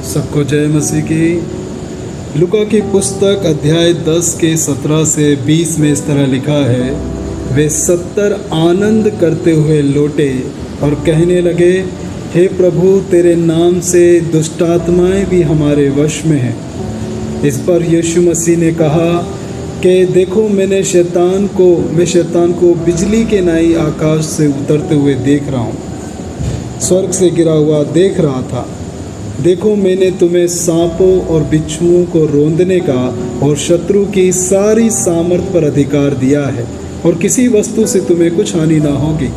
सबको जय मसीह की। लूका की पुस्तक अध्याय 10 के 17 से 20 में इस तरह लिखा है, वे 70 आनंद करते हुए लौटे और कहने लगे, हे प्रभु, तेरे नाम से दुष्टात्माएं भी हमारे वश में हैं। इस पर यीशु मसीह ने कहा कि देखो, मैं शैतान को बिजली के नाई आकाश से उतरते हुए देख रहा हूँ, स्वर्ग से गिरा हुआ देख रहा था। देखो, मैंने तुम्हें सांपों और बिच्छुओं को रौंदने का और शत्रु की सारी सामर्थ पर अधिकार दिया है, और किसी वस्तु से तुम्हें कुछ हानि ना होगी।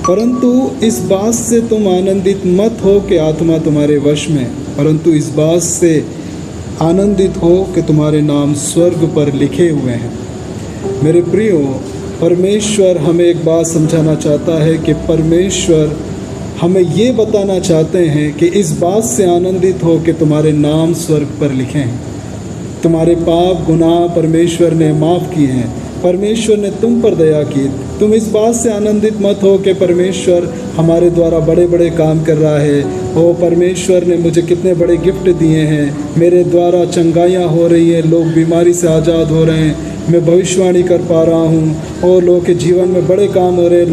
परंतु इस बात से तुम आनंदित मत हो कि आत्मा तुम्हारे वश में, परंतु इस बात से आनंदित हो कि तुम्हारे नाम स्वर्ग पर लिखे हुए हैं। मेरे प्रियो, परमेश्वर हमें एक बात समझाना चाहता है कि परमेश्वर हमें ये बताना चाहते हैं कि इस बात से आनंदित हो कि तुम्हारे नाम स्वर्ग पर लिखे हैं। तुम्हारे पाप गुनाह परमेश्वर ने माफ़ किए हैं, परमेश्वर ने तुम पर दया की। तुम इस बात से आनंदित मत हो कि परमेश्वर हमारे द्वारा बड़े बड़े काम कर रहा है। ओ, परमेश्वर ने मुझे कितने बड़े गिफ्ट दिए हैं, मेरे द्वारा चंगाइयाँ हो रही हैं, लोग बीमारी से आज़ाद हो रहे हैं, मैं भविष्यवाणी कर पा रहा हूँ, और लोगों के जीवन में बड़े काम हो रहे हैं,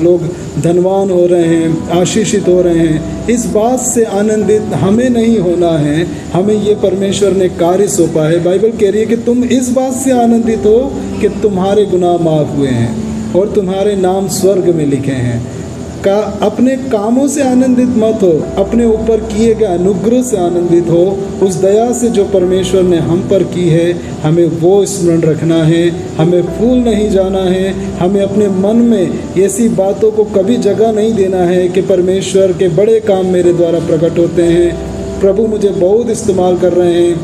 लोग धनवान हो रहे हैं, आशीषित हो रहे हैं। इस बात से आनंदित हमें नहीं होना है, हमें ये परमेश्वर ने कार्य सौंपा है। बाइबल कह रही है कि तुम इस बात से आनंदित हो कि तुम्हारे गुनाह माफ़ हुए हैं और तुम्हारे नाम स्वर्ग में लिखे हैं। अपने कामों से आनंदित मत हो, अपने ऊपर किए गए अनुग्रह से आनंदित हो। उस दया से जो परमेश्वर ने हम पर की है, हमें वो स्मरण रखना है, हमें भूल नहीं जाना है। हमें अपने मन में ऐसी बातों को कभी जगह नहीं देना है कि परमेश्वर के बड़े काम मेरे द्वारा प्रकट होते हैं, प्रभु मुझे बहुत इस्तेमाल कर रहे हैं,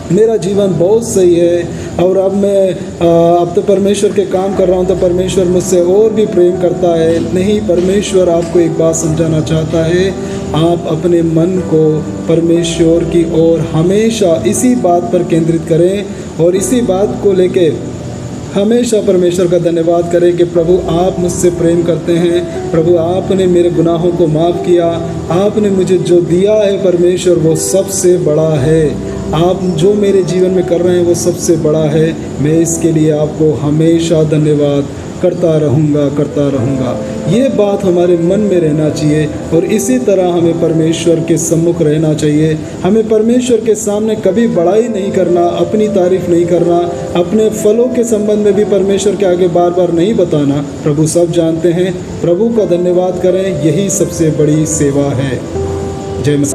मेरा जीवन बहुत सही है, और अब तो परमेश्वर के काम कर रहा हूँ तो परमेश्वर मुझसे और भी प्रेम करता है। नहीं, परमेश्वर आपको एक बात समझाना चाहता है, आप अपने मन को परमेश्वर की ओर हमेशा इसी बात पर केंद्रित करें और इसी बात को लेके हमेशा परमेश्वर का धन्यवाद करें कि प्रभु आप मुझसे प्रेम करते हैं, प्रभु आपने मेरे गुनाहों को माफ़ किया, आपने मुझे जो दिया है परमेश्वर वो सबसे बड़ा है, आप जो मेरे जीवन में कर रहे हैं वो सबसे बड़ा है। मैं इसके लिए आपको हमेशा धन्यवाद करता रहूँगा। ये बात हमारे मन में रहना चाहिए, और इसी तरह हमें परमेश्वर के सम्मुख रहना चाहिए। हमें परमेश्वर के सामने कभी बड़ाई नहीं करना, अपनी तारीफ नहीं करना, अपने फलों के संबंध में भी परमेश्वर के आगे बार बार नहीं बताना। प्रभु सब जानते हैं, प्रभु का धन्यवाद करें, यही सबसे बड़ी सेवा है। जय मसीह।